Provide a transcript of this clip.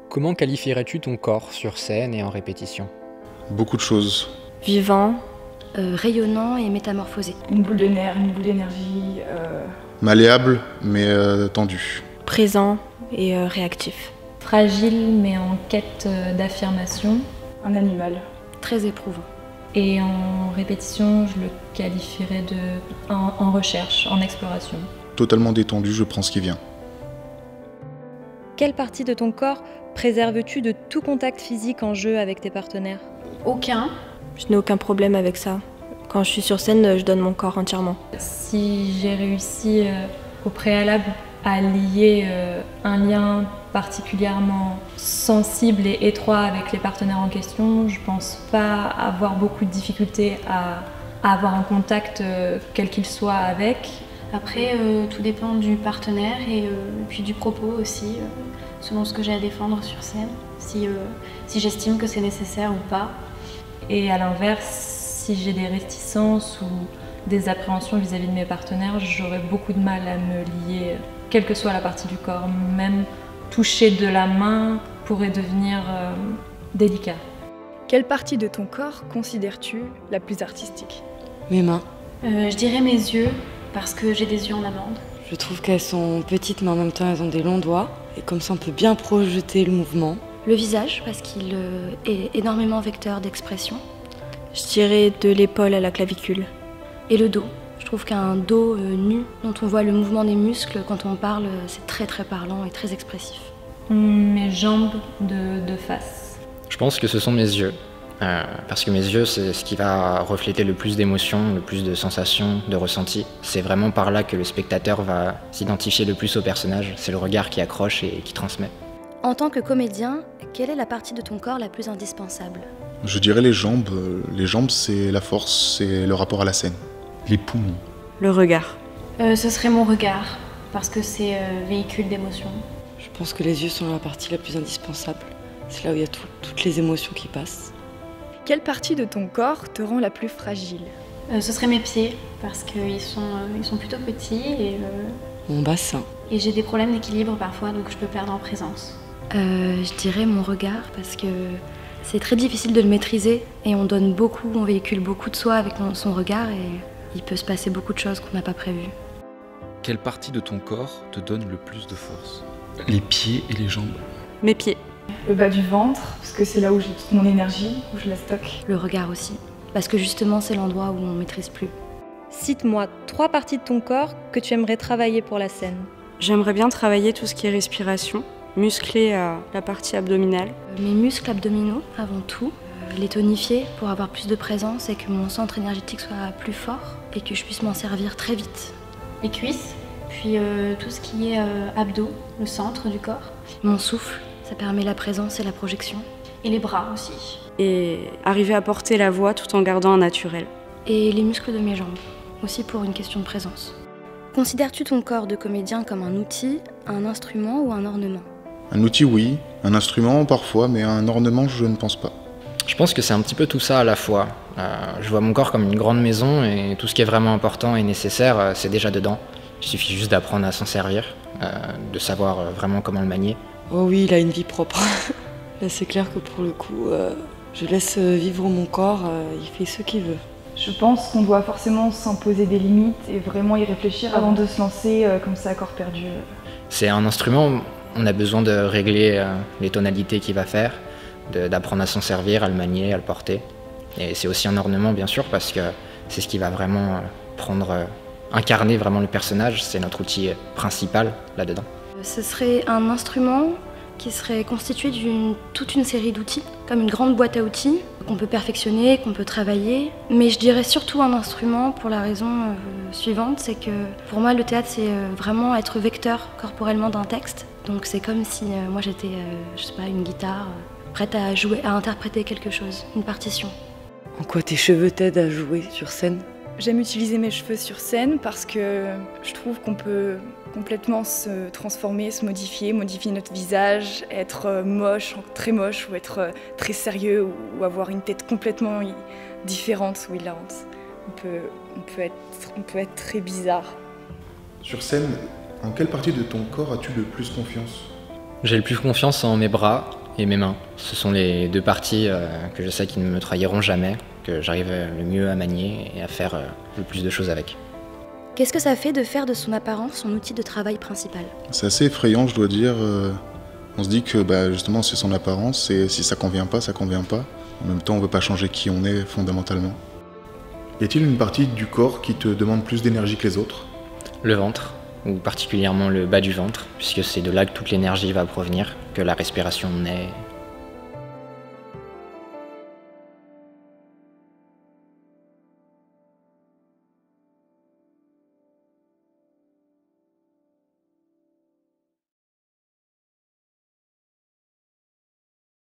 Comment qualifierais-tu ton corps sur scène et en répétition? Beaucoup de choses. Vivant, rayonnant et métamorphosé. Une boule de nerfs, une boule d'énergie. Malléable, mais tendu. Présent et réactif. Fragile mais en quête d'affirmation. Un animal. Très éprouvant. Et en répétition, je le qualifierais en recherche, en exploration. Totalement détendu, je prends ce qui vient. Quelle partie de ton corps préserves-tu de tout contact physique en jeu avec tes partenaires? Aucun. Je n'ai aucun problème avec ça. Quand je suis sur scène, je donne mon corps entièrement. Si j'ai réussi au préalable à lier un lien particulièrement sensible et étroit avec les partenaires en question, je pense pas avoir beaucoup de difficultés à avoir un contact quel qu'il soit avec. Après, tout dépend du partenaire et puis du propos aussi, selon ce que j'ai à défendre sur scène, si j'estime que c'est nécessaire ou pas. Et à l'inverse, si j'ai des réticences ou des appréhensions vis-à-vis de mes partenaires, j'aurais beaucoup de mal à me lier, quelle que soit la partie du corps. Même toucher de la main pourrait devenir délicat. Quelle partie de ton corps considères-tu la plus artistique? Mes mains. Je dirais mes yeux, parce que j'ai des yeux en amande. Je trouve qu'elles sont petites mais en même temps elles ont des longs doigts. Et comme ça on peut bien projeter le mouvement. Le visage, parce qu'il est énormément vecteur d'expression. Je dirais de l'épaule à la clavicule. Et le dos. Je trouve qu'un dos nu, dont on voit le mouvement des muscles quand on parle, c'est très très parlant et très expressif. Mes jambes de face. Je pense que ce sont mes yeux. Parce que mes yeux, c'est ce qui va refléter le plus d'émotions, le plus de sensations, de ressentis. C'est vraiment par là que le spectateur va s'identifier le plus au personnage. C'est le regard qui accroche et qui transmet. En tant que comédien, quelle est la partie de ton corps la plus indispensable? Je dirais les jambes. Les jambes, c'est la force, c'est le rapport à la scène. Les poumons. Le regard. Ce serait mon regard, parce que c'est véhicule d'émotions. Je pense que les yeux sont la partie la plus indispensable. C'est là où il y a toutes les émotions qui passent. Quelle partie de ton corps te rend la plus fragile? Ce serait mes pieds, parce qu'ils sont plutôt petits Mon bassin. et j'ai des problèmes d'équilibre parfois, donc je peux perdre en présence. Je dirais mon regard, parce que c'est très difficile de le maîtriser et on donne beaucoup, on véhicule beaucoup de soi avec son regard et il peut se passer beaucoup de choses qu'on n'a pas prévues. Quelle partie de ton corps te donne le plus de force? Les pieds et les jambes. Mes pieds. Le bas du ventre, parce que c'est là où j'ai toute mon énergie, où je la stocke. Le regard aussi, parce que justement c'est l'endroit où on ne maîtrise plus. Cite-moi 3 parties de ton corps que tu aimerais travailler pour la scène. J'aimerais bien travailler tout ce qui est respiration, muscler la partie abdominale. Mes muscles abdominaux avant tout, les tonifier pour avoir plus de présence et que mon centre énergétique soit plus fort et que je puisse m'en servir très vite. Les cuisses, puis tout ce qui est abdos, le centre du corps. Mon souffle, ça permet la présence et la projection. Et les bras aussi. Et arriver à porter la voix tout en gardant un naturel. Et les muscles de mes jambes, aussi pour une question de présence. Considères-tu ton corps de comédien comme un outil, un instrument ou un ornement? Un outil, oui. Un instrument, parfois, mais un ornement, je ne pense pas. Je pense que c'est un petit peu tout ça à la fois. Je vois mon corps comme une grande maison et tout ce qui est vraiment important et nécessaire, c'est déjà dedans. Il suffit juste d'apprendre à s'en servir, de savoir vraiment comment le manier. Oh oui, il a une vie propre. Là c'est clair que pour le coup, je laisse vivre mon corps, il fait ce qu'il veut. Je pense qu'on doit forcément s'imposer des limites et vraiment y réfléchir avant de se lancer comme ça à corps perdu. C'est un instrument, on a besoin de régler les tonalités qu'il va faire, d'apprendre à s'en servir, à le manier, à le porter. Et c'est aussi un ornement bien sûr parce que c'est ce qui va vraiment incarner vraiment le personnage, c'est notre outil principal là-dedans. Ce serait un instrument qui serait constitué toute une série d'outils, comme une grande boîte à outils qu'on peut perfectionner, qu'on peut travailler. Mais je dirais surtout un instrument pour la raison suivante, c'est que pour moi le théâtre c'est vraiment être vecteur corporellement d'un texte. Donc c'est comme si moi j'étais, je sais pas, une guitare prête à jouer, à interpréter quelque chose, une partition. En quoi tes cheveux t'aident à jouer sur scène? J'aime utiliser mes cheveux sur scène parce que je trouve qu'on peut complètement se transformer, se modifier notre visage, être moche, très moche, ou être très sérieux, ou avoir une tête complètement différente ou hilarante. On peut être très bizarre. Sur scène, en quelle partie de ton corps as-tu le plus confiance? J'ai le plus confiance en mes bras et mes mains. Ce sont les deux parties que je sais qui ne me trahiront jamais, que j'arrive le mieux à manier et à faire le plus de choses avec. Qu'est-ce que ça fait de faire de son apparence son outil de travail principal? C'est assez effrayant, je dois dire. On se dit que justement c'est son apparence et si ça convient pas, ça convient pas. En même temps, on veut pas changer qui on est fondamentalement. Y a-t-il une partie du corps qui te demande plus d'énergie que les autres? Le ventre, ou particulièrement le bas du ventre, puisque c'est de là que toute l'énergie va provenir, que la respiration naît